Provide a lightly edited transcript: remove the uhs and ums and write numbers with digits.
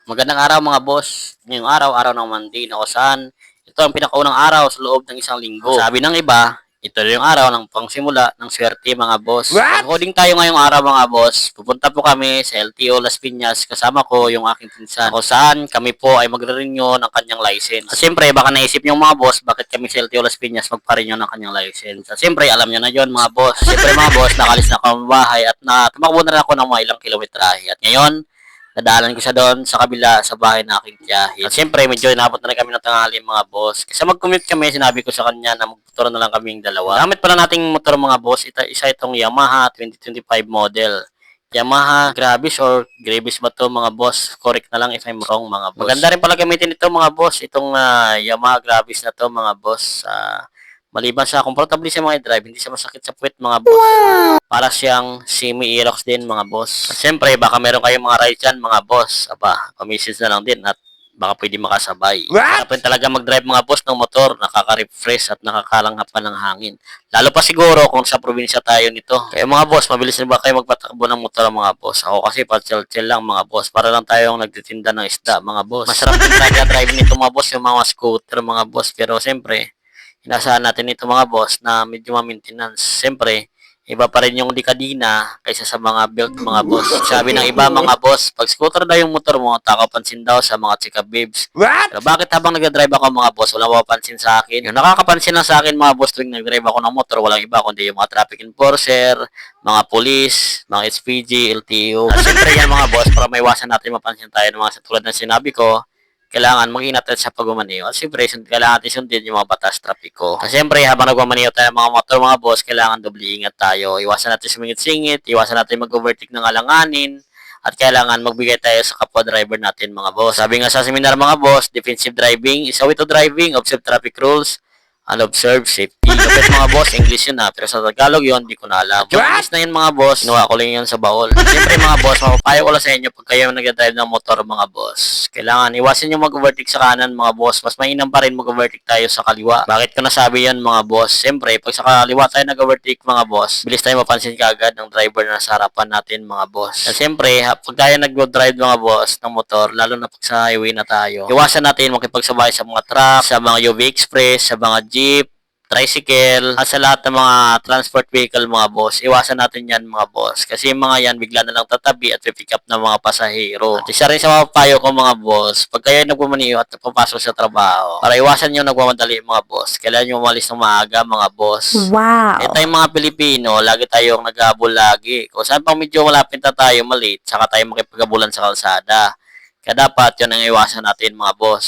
Magandang araw mga boss. Ngayong araw, araw ng Monday na kung saan ito ang pinakaunang araw sa loob ng isang linggo. Sabi ng iba, ito yung araw ng pangsimula ng swerte mga boss. Recording tayo ngayong araw mga boss. Pupunta po kami sa LTO Las Piñas kasama ko yung aking pinsan. Kung saan kami po ay magre-renew ng kanyang license. At siyempre, baka naisip yung mga boss, bakit kami sa LTO Las Piñas magpa-renew ng kanyang license. At siyempre, alam nyo na yon mga boss. Siyempre mga boss, nakalis na kami bahay at tumakbo na rin ako ng mga ilang kilometrahe. At ngayon, nadaanan ko siya doon sa kabila sa bahay na aking tiyahin. At siyempre, medyo inabot na rin kami ng tanghali mga boss. Kasi mag-commute kami, sinabi ko sa kanya na magmotor na lang kaming dalawa. Gamit pala nating motor mga boss, isa itong Yamaha 2025 model. Yamaha Gravis or Gravis ba to mga boss? Correct na lang if I'm wrong mga boss. Maganda rin pala gamitin ito mga boss, itong Yamaha Gravis na to mga boss. Maliban sa comfortable siya mga drive, hindi siya masakit sa puwet mga boss. Wow! Para siyang semi-aerox din mga boss. At syempre, baka meron kayong mga ride dyan mga boss. Aba, pamisis na lang din at baka pwede makasabay. Sarap rin talaga mag-drive mga boss ng motor, nakaka-refresh at nakakalanghap pa ng hangin. Lalo pa siguro kung sa probinsya tayo nito. Kaya mga boss, mabilis na ba kayo magpatakbo ng motor mga boss? Ako kasi pa-chill-chill lang mga boss, para lang tayong nagtitinda ng isda mga boss. Masarap din talaga drive nito mga boss, yung mga scooter mga boss. Pero siyempre, inasahan natin ito mga boss na medyo ma-maintenance. Siyempre, iba pa rin yung dekadina kaysa sa mga belt mga boss. Sabi ng iba mga boss, pag scooter daw yung motor mo, takapansin daw sa mga chika babes. Pero bakit habang nag-drive ako mga boss, wala mapapansin sa akin? Yung nakakapansin lang sa akin mga boss tuwing nag-drive ako ng motor, walang iba kundi yung mga traffic enforcer, mga police, mga SPG, LTO. At siyempre yan mga boss, para maiwasan natin mapansin tayo ng mga tulad ng sinabi ko, kailangan mag-ingat tayo sa pagmamaneho. At siyempre, kailangan natin sundin yung mga batas trapiko. At siyempre, habang nagmamaneho tayo ng mga motor, mga boss, kailangan doble ingat tayo. Iwasan natin sumingit-singit, iwasan natin mag-overtake ng alanganin, at kailangan magbigay tayo sa kapwa driver natin mga boss. Sabi nga sa seminar mga boss, defensive driving is a way to driving, observe traffic rules, and observe safety. Kapit mga boss, English yun pero sa Tagalog yun, di ko na alam. Yung English na yun mga boss, inuha ko lang yun sa baol. Siyempre mga boss, mapapayo ko lang sa inyo pag kayo nag-drive ng motor mga boss. Kailangan iwasan nyo mag-overtake sa kanan mga boss. Mas mainam pa rin mag-overtake tayo sa kaliwa. Bakit ko nasabi yan mga boss? Siyempre, pag sa kaliwa tayo nag-overtake mga boss, bilis tayo mapansin kaagad ng driver na sa harapan natin mga boss. At siyempre, pag tayo nag-drive mga boss ng motor, lalo na pag sa highway na tayo, iwasan natin makipagsabay sa mga truck, sa mga UV Express, sa mga jeep, tricycle, at sa lahat ng mga transport vehicle mga boss. Iwasan natin yan mga boss. Kasi yung mga yan bigla na lang tatabi at pick up ng mga pasahero. At isa rin sa mga payo ko mga boss, pag kayo nagmamaniho at papasok sa trabaho, para iwasan nyo nagmamadali mga boss, kailangan nyo umalis ng maaga mga boss. Wow! Eh tayong mga Pilipino, lagi tayong nag-aabol lagi. Kung saan pang medyo malapit na tayo malate, saka tayo makipag-abulan sa kalsada. Kaya dapat yun ang iwasan natin mga boss.